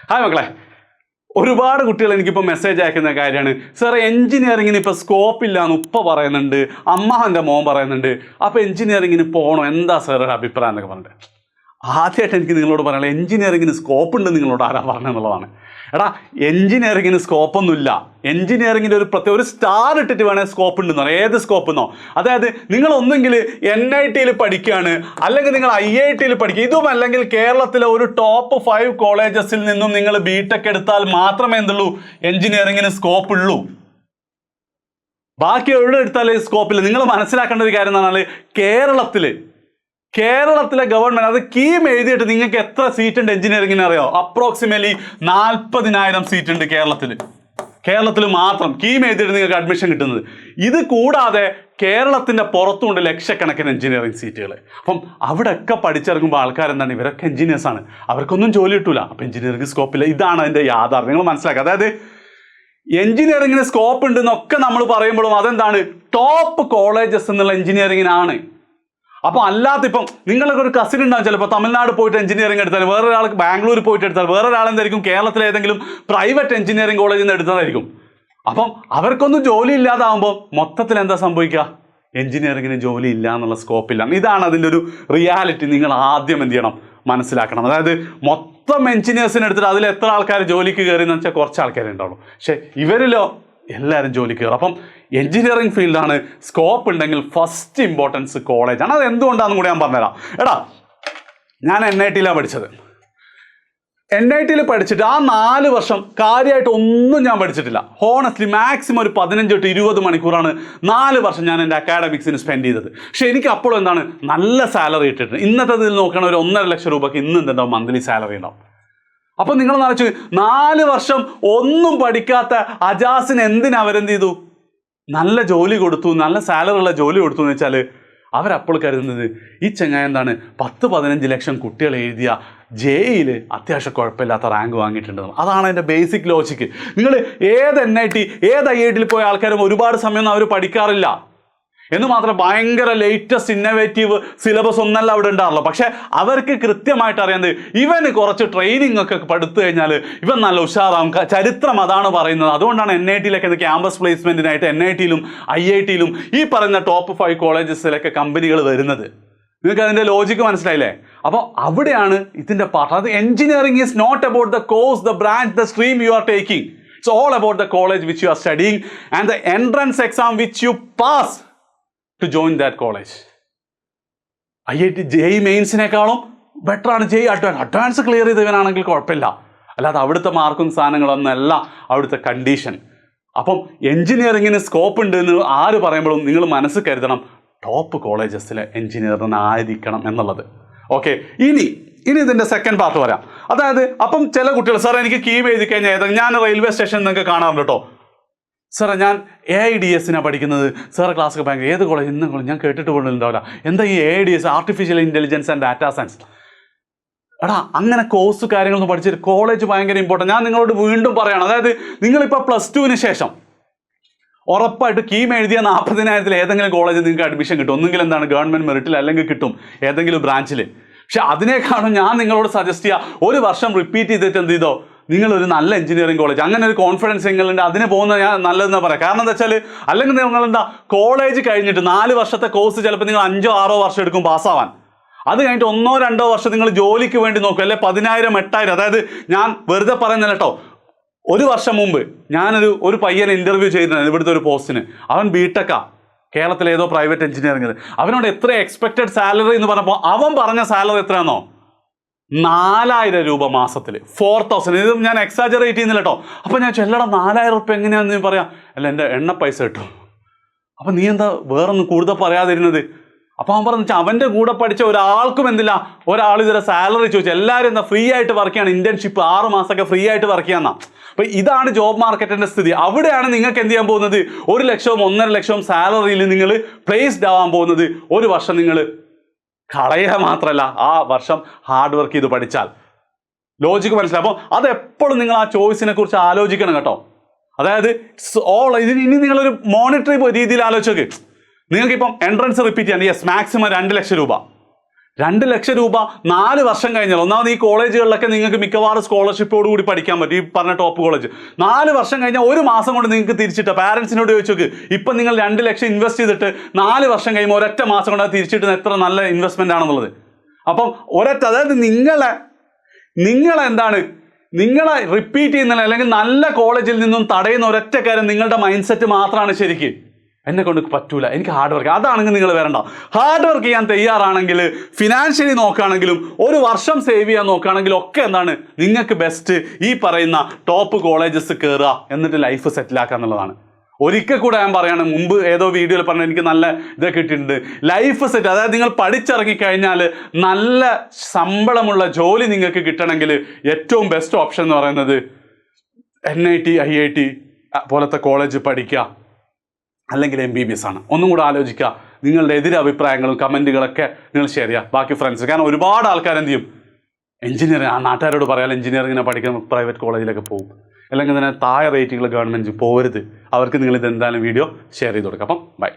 Hi മക്കളെ, ഒരുപാട് കുട്ടികൾ എനിക്കിപ്പോൾ മെസ്സേജ് അയക്കുന്ന കാര്യമാണ്, സാർ എഞ്ചിനീയറിങ്ങിന് ഇപ്പോൾ സ്കോപ്പ് ഇല്ല എന്ന് ഉപ്പ പറയുന്നുണ്ട്, അമ്മാവൻ്റെ മോൻ പറയുന്നുണ്ട്, അപ്പോൾ എഞ്ചിനീയറിങ്ങിന് പോകണോ, എന്താ സാർ അഭിപ്രായം എന്നൊക്കെ പറഞ്ഞിട്ട്. ആദ്യമായിട്ട് എനിക്ക് നിങ്ങളോട് പറയാനുള്ളത്, എഞ്ചിനീയറിങ്ങിന് സ്കോപ്പ് ഉണ്ട് നിങ്ങളോട് ആരാ പറഞ്ഞെന്നുള്ളതാണ്. എടാ, എഞ്ചിനീയറിങ്ങിന് സ്കോപ്പൊന്നുമില്ല. എഞ്ചിനീയറിങ്ങിൻ്റെ ഒരു സ്റ്റാർ ഇട്ടിട്ട് വേണേൽ സ്കോപ്പ് ഉണ്ടെന്നോ. ഏത് സ്കോപ്പ് എന്നോ? അതായത് നിങ്ങൾ ഒന്നെങ്കിൽ NIT പഠിക്കുകയാണ്, അല്ലെങ്കിൽ നിങ്ങൾ IIT പഠിക്കുക, ഇതും അല്ലെങ്കിൽ കേരളത്തിലെ ഒരു ടോപ്പ് 5 കോളേജസിൽ നിന്നും നിങ്ങൾ BTech എടുത്താൽ മാത്രമേ എന്തുള്ളൂ, എഞ്ചിനീയറിങ്ങിന് സ്കോപ്പ് ഉള്ളൂ. ബാക്കി എവിടെ എടുത്താലും സ്കോപ്പില്ല. നിങ്ങൾ മനസ്സിലാക്കേണ്ട ഒരു കാര്യം എന്ന് പറഞ്ഞാൽ, കേരളത്തിലെ ഗവൺമെൻറ് അത് കീം എഴുതിയിട്ട് നിങ്ങൾക്ക് എത്ര സീറ്റ് ഉണ്ട് എഞ്ചിനീയറിങ്ങിന് അറിയോ? അപ്രോക്സിമേറ്റ്ലി 40,000 സീറ്റ് ഉണ്ട് കേരളത്തിൽ മാത്രം കീം എഴുതിയിട്ട് നിങ്ങൾക്ക് അഡ്മിഷൻ കിട്ടുന്നത്. ഇത് കൂടാതെ കേരളത്തിൻ്റെ പുറത്തുണ്ട് ലക്ഷക്കണക്കിന് എഞ്ചിനീയറിംഗ് സീറ്റുകൾ. അപ്പം അവിടെയൊക്കെ പഠിച്ചിറങ്ങുമ്പോൾ ആൾക്കാരെന്താണ്, ഇവരൊക്കെ എഞ്ചിനീയേഴ്സാണ്, അവർക്കൊന്നും ജോലി കിട്ടൂല. അപ്പം എഞ്ചിനീയറിംഗ് സ്കോപ്പില്ല. ഇതാണ് അതിൻ്റെ യാഥാർത്ഥ്യം. നിങ്ങൾ മനസ്സിലാക്കുക. അതായത് എഞ്ചിനീയറിങ്ങിന് സ്കോപ്പ് ഉണ്ടെന്നൊക്കെ നമ്മൾ പറയുമ്പോഴും അതെന്താണ്, ടോപ്പ് കോളേജസ് എന്നുള്ള എഞ്ചിനീയറിങ്ങിനാണ്. അപ്പോൾ അല്ലാത്ത ഇപ്പം നിങ്ങളൊക്കെ ഒരു കസിൻ ഉണ്ടാകും, ചിലപ്പോൾ തമിഴ്നാട് പോയിട്ട് എഞ്ചിനീയറിംഗ് എടുത്താൽ, വേറൊരാൾക്ക് ബാംഗ്ലൂർ പോയിട്ട് എടുത്താൽ, വേറൊരാൾ എന്തായിരിക്കും കേരളത്തിലെ ഏതെങ്കിലും പ്രൈവറ്റ് എഞ്ചിനീയറിംഗ് കോളേജിൽ നിന്ന് എടുത്തതായിരിക്കും. അപ്പം അവർക്കൊന്നും ജോലി ഇല്ലാതാവുമ്പോൾ മൊത്തത്തിൽ എന്താ സംഭവിക്കുക, എഞ്ചിനീയറിങ്ങിന് ജോലി ഇല്ല എന്നുള്ള സ്കോപ്പില്ല. ഇതാണ് അതിൻ്റെ ഒരു റിയാലിറ്റി. നിങ്ങൾ ആദ്യം എന്ത് ചെയ്യണം, മനസ്സിലാക്കണം. അതായത് മൊത്തം എഞ്ചിനീയേഴ്സിനെ എടുത്തിട്ട് അതിൽ എത്ര ആൾക്കാർ ജോലിക്ക് കയറിയെന്ന് വെച്ചാൽ കുറച്ച് ആൾക്കാരെ ഉണ്ടാവുള്ളൂ. പക്ഷേ ഇവരിലോ എല്ലാവരും ജോലിക്ക് കയറും. അപ്പം എഞ്ചിനീയറിംഗ് ഫീൽഡാണ്, സ്കോപ്പ് ഉണ്ടെങ്കിൽ ഫസ്റ്റ് ഇമ്പോർട്ടൻസ് കോളേജാണ്. അത് എന്തുകൊണ്ടാണെന്ന് കൂടി ഞാൻ പറഞ്ഞുതരാം. എടാ, ഞാൻ NIT പഠിച്ചത്. NIT പഠിച്ചിട്ട് ആ 4 വർഷം കാര്യമായിട്ട് ഒന്നും ഞാൻ പഠിച്ചിട്ടില്ല. ഹോണസ്റ്റ്ലി മാക്സിമം ഒരു 15 to 20 മണിക്കൂറാണ് 4 വർഷം ഞാൻ എൻ്റെ അക്കാഡമിക്സിന് സ്പെൻഡ് ചെയ്തത്. പക്ഷേ എനിക്ക് അപ്പോഴും എന്താണ്, നല്ല സാലറി ഇട്ടിട്ടുണ്ട്. ഇന്നത്തെ ഇതിൽ നോക്കണ ഒരു 1.5 ലക്ഷം രൂപയ്ക്ക് ഇന്ന് എന്തുണ്ടാവും, മന്ത്ലി സാലറി ഉണ്ടാവും. അപ്പം നിങ്ങൾ നിറച്ച് 4 വർഷം ഒന്നും പഠിക്കാത്ത അജാസിന് എന്തിനാ അവരെന്ത് ചെയ്തു, നല്ല ജോലി കൊടുത്തു, നല്ല സാലറി ഉള്ള ജോലി കൊടുത്തു എന്ന് വെച്ചാൽ അവരപ്പോൾ കരുതുന്നത് ഈ ചങ്ങായി എന്താണ് 10-15 ലക്ഷം കുട്ടികൾ എഴുതിയ JEE അത്യാവശ്യം കുഴപ്പമില്ലാത്ത റാങ്ക് വാങ്ങിയിട്ടുണ്ടെന്ന്. അതാണ് അതിൻ്റെ ബേസിക് ലോജിക്ക്. നിങ്ങൾ ഏത് NIT ഏത് IIT പോയ ആൾക്കാരും ഒരുപാട് സമയമൊന്നും അവർ പഠിക്കാറില്ല. എന്ന് മാത്രം ഭയങ്കര ലേറ്റസ്റ്റ് ഇന്നോവേറ്റീവ് സിലബസ് ഒന്നല്ല അവിടെ ഉണ്ടാവുള്ളൂ. പക്ഷെ അവർക്ക് കൃത്യമായിട്ട് അറിയാതെ ഇവന് കുറച്ച് ട്രെയിനിങ് ഒക്കെ പഠിത്തു കഴിഞ്ഞാൽ ഇവൻ നല്ല ഉഷാറാവും. ചരിത്രം അതാണ് പറയുന്നത്. അതുകൊണ്ടാണ് NIT ക്യാമ്പസ് പ്ലേസ്മെന്റിനായിട്ട് NIT IIT ഈ പറയുന്ന ടോപ്പ് 5 കോളേജസിലൊക്കെ കമ്പനികൾ വരുന്നത്. നിങ്ങൾക്ക് അതിൻ്റെ ലോജിക്ക് മനസ്സിലായില്ലേ? അപ്പോൾ അവിടെയാണ് ഇതിൻ്റെ പാർട്ട്. അത് engineering is not about the course, the branch, the stream you are taking. It's all about the college which you are studying and the entrance exam which you pass to join that college. IIT JEE മെയിൻസിനേക്കാളും ബെറ്ററാണ് JEE advance clear ചെയ്തവനാണെങ്കിൽ കുഴപ്പമില്ല. അല്ലാതെ അവിടുത്തെ മാർക്കും സാധനങ്ങളൊന്നല്ല അവിടുത്തെ condition. അപ്പം എഞ്ചിനീയറിങ്ങിന് scope ഉണ്ട് എന്ന് ആര് പറയുമ്പോഴും നിങ്ങൾ മനസ്സ് കരുതണം, ടോപ്പ് കോളേജസിലെ എഞ്ചിനീയറിനായിരിക്കണം എന്നുള്ളത്. ഓക്കെ, ഇനി ഇതിൻ്റെ സെക്കൻഡ് പാർട്ട് വരാം. അതായത് അപ്പം ചില കുട്ടികൾ, സാറേ എനിക്ക് കീം എഴുതി കഴിഞ്ഞാൽ ഞാൻ റെയിൽവേ സ്റ്റേഷനിൽ നിങ്ങൾക്ക് കാണാറുണ്ട് കേട്ടോ, സാറേ ഞാൻ AIDS പഠിക്കുന്നത്, സാറ് ക്ലാസ്സൊക്കെ ഭയങ്കര ഏത് കോളേജ് ഇന്നും കോളേജ് ഞാൻ കേട്ടിട്ട് പോലുണ്ടാവില്ല. എന്താ ഈ AIDS, artificial intelligence and data science? എടാ, അങ്ങനെ കോഴ്സ് കാര്യങ്ങളൊന്നും പഠിച്ചിട്ട് കോളേജ് ഭയങ്കര ഇമ്പോർട്ടൻ്റ്. ഞാൻ നിങ്ങളോട് വീണ്ടും പറയണം. അതായത് നിങ്ങളിപ്പോൾ +2 ശേഷം ഉറപ്പായിട്ട് കീം എഴുതിയ 40,000 ഏതെങ്കിലും കോളേജിൽ നിങ്ങൾക്ക് അഡ്മിഷൻ കിട്ടും. ഒന്നുകിൽ എന്താണ് ഗവൺമെൻറ് മെറിറ്റിൽ, അല്ലെങ്കിൽ കിട്ടും ഏതെങ്കിലും ബ്രാഞ്ചിൽ. പക്ഷെ അതിനേക്കാളും ഞാൻ നിങ്ങളോട് സജസ്റ്റ് ചെയ്യുക, ഒരു വർഷം റിപ്പീറ്റ് ചെയ്തിട്ട് എന്ത് ചെയ്തോ, നിങ്ങളൊരു നല്ല എഞ്ചിനീയറിംഗ് കോളേജ്, അങ്ങനെ ഒരു കോൺഫിഡൻസ് നിങ്ങളുണ്ട്, അതിന് പോകുന്നത് ഞാൻ നല്ലതെന്ന് പറയാം. കാരണം എന്താ വെച്ചാൽ അല്ലെങ്കിൽ നിങ്ങളെന്താ കോളേജ് കഴിഞ്ഞിട്ട് 4 വർഷത്തെ കോഴ്സ് ചിലപ്പോൾ നിങ്ങൾ 5-6 വർഷം എടുക്കും പാസ്സാവാൻ. അത് കഴിഞ്ഞിട്ട് 1-2 വർഷം നിങ്ങൾ ജോലിക്ക് വേണ്ടി നോക്കും, അല്ലെ 10,000 8,000. അതായത് ഞാൻ വെറുതെ പറയുന്നില്ല കേട്ടോ. ഒരു വർഷം മുമ്പ് ഞാനൊരു പയ്യനെ ഇൻ്റർവ്യൂ ചെയ്തിട്ടുണ്ട് ഇവിടുത്തെ ഒരു പോസ്റ്റിന്. അവൻ BTech കേരളത്തിലെ ഏതോ പ്രൈവറ്റ് എഞ്ചിനീയറിംഗ്. അവനോട് എത്ര എക്സ്പെക്റ്റഡ് സാലറി എന്ന് പറഞ്ഞപ്പോൾ അവൻ പറഞ്ഞ സാലറി എത്രയാണോ, 4,000 രൂപ മാസത്തിൽ, 4,000. ഇത് ഞാൻ എക്സാജറേറ്റ് ചെയ്യുന്നില്ല കേട്ടോ. അപ്പോൾ ഞാൻ ചെല്ലടാ 4,000 റുപ്യ എങ്ങനെയാണെന്ന് പറയാം. അല്ല, എൻ്റെ എണ്ണ പൈസ കിട്ടും. അപ്പം നീ എന്താ വേറൊന്നും കൂടുതൽ പറയാതിരുന്നത്? അപ്പോൾ അവൻ പറഞ്ഞു വെച്ചാൽ അവൻ്റെ കൂടെ പഠിച്ച ഒരാൾക്കും എന്തില്ല, ഒരാൾ ഇതുവരെ സാലറി ചോദിച്ചു. എല്ലാവരും എന്താ ഫ്രീ ആയിട്ട് വർക്ക് ചെയ്യണം, ഇന്റേൺഷിപ്പ് 6 മാസമൊക്കെ ഫ്രീ ആയിട്ട് വർക്ക് ചെയ്യാന്നാ. അപ്പോൾ ഇതാണ് ജോബ് മാർക്കറ്റിൻ്റെ സ്ഥിതി. അവിടെയാണ് നിങ്ങൾക്ക് എന്ത് ചെയ്യാൻ പോകുന്നത്, 1 ലക്ഷവും 1.5 ലക്ഷവും സാലറിയിൽ നിങ്ങൾ പ്ലേസ്ഡ് ആവാൻ പോകുന്നത്. ഒരു വർഷം നിങ്ങൾ കളയുക മാത്രമല്ല, ആ വർഷം ഹാർഡ് വർക്ക് ചെയ്ത് പഠിച്ചാൽ. ലോജിക്ക് മനസ്സിലാവും. അപ്പോൾ അതെപ്പോഴും നിങ്ങൾ ആ ചോയ്സിനെ കുറിച്ച് ആലോചിക്കണം കേട്ടോ. അതായത് ഇനി നിങ്ങളൊരു മോണിറ്ററി രീതിയിൽ ആലോചിച്ച് നോക്ക്. നിങ്ങൾക്കിപ്പം എൻട്രൻസ് റിപ്പീറ്റ് ചെയ്യാൻ, യെസ് മാക്സിമം 2 ലക്ഷം രൂപ. 2 ലക്ഷം രൂപ 4 വർഷം കഴിഞ്ഞാൽ, ഒന്നാമത് ഈ കോളേജുകളിലൊക്കെ നിങ്ങൾക്ക് മിക്കവാറും സ്കോളർഷിപ്പോട് കൂടി പഠിക്കാൻ പറ്റും. ഈ പറഞ്ഞ ടോപ്പ് കോളേജ് 4 വർഷം കഴിഞ്ഞാൽ 1 മാസം കൊണ്ട് നിങ്ങൾക്ക് തിരിച്ചിട്ട. പാരൻസിനോട് ചോദിച്ചു നോക്ക്, ഇപ്പം നിങ്ങൾ 2 ലക്ഷം ഇൻവെസ്റ്റ് ചെയ്തിട്ട് 4 വർഷം കഴിയുമ്പോൾ ഒരൊറ്റ മാസം കൊണ്ട് അത് തിരിച്ചിട്ടുന്ന എത്ര നല്ല ഇൻവെസ്റ്റ്മെന്റ് ആണെന്നുള്ളത്. അപ്പം അതായത് നിങ്ങളെ റിപ്പീറ്റ് ചെയ്യുന്നില്ല അല്ലെങ്കിൽ നല്ല കോളേജിൽ നിന്നും തടയുന്ന ഒരൊറ്റ കാര്യം നിങ്ങളുടെ മൈൻഡ് സെറ്റ് മാത്രമാണ്. ശരിക്ക് എന്നെ കൊണ്ട് പറ്റൂല, എനിക്ക് ഹാർഡ് വർക്ക്, അതാണെങ്കിൽ നിങ്ങൾ വരണ്ട. ഹാർഡ് വർക്ക് ചെയ്യാൻ തയ്യാറാണെങ്കിൽ, ഫിനാൻഷ്യലി നോക്കുകയാണെങ്കിലും, 1 വർഷം സേവ് ചെയ്യാൻ നോക്കുകയാണെങ്കിലും ഒക്കെ നിങ്ങൾക്ക് ബെസ്റ്റ് ഈ പറയുന്ന ടോപ്പ് കോളേജസ് കയറുക, എന്നിട്ട് ലൈഫ് സെറ്റിലാക്കുക എന്നുള്ളതാണ്. ഒരിക്കൽ കൂടെ ഞാൻ പറയാണ്, മുമ്പ് ഏതോ വീഡിയോയിൽ പറഞ്ഞ എനിക്ക് നല്ല ഇതൊക്കെ കിട്ടിയിട്ടുണ്ട്. ലൈഫ് സെറ്റ്, അതായത് നിങ്ങൾ പഠിച്ചിറങ്ങിക്കഴിഞ്ഞാൽ നല്ല ശമ്പളമുള്ള ജോലി നിങ്ങൾക്ക് കിട്ടണമെങ്കിൽ ഏറ്റവും ബെസ്റ്റ് ഓപ്ഷൻ എന്ന് പറയുന്നത് NIT IIT പോലത്തെ കോളേജ് പഠിക്കുക, അല്ലെങ്കിൽ MBBS ആണ്. ഒന്നും കൂടെ ആലോചിക്കുക. നിങ്ങളുടെ എതിരഭിപ്രായങ്ങളും കമൻറ്റുകളൊക്കെ നിങ്ങൾ ഷെയർ ചെയ്യുക ബാക്കി ഫ്രണ്ട്സ്. കാരണം ഒരുപാട് ആൾക്കാർ എന്ത് ചെയ്യും, എഞ്ചിനീയറിംഗ്, ആ നാട്ടുകാരോട് പറയാൻ എഞ്ചിനീയറിങ്ങിനെ പഠിക്കുന്ന പ്രൈവറ്റ് കോളേജിലൊക്കെ പോകും. അല്ലെങ്കിൽ തന്നെ താഴെ റേറ്റിംഗുള്ള ഗവൺമെൻറ് പോകരുത്. അവർക്ക് നിങ്ങൾ ഇത് എന്തായാലും വീഡിയോ ഷെയർ ചെയ്ത് കൊടുക്കാം. അപ്പം ബൈ.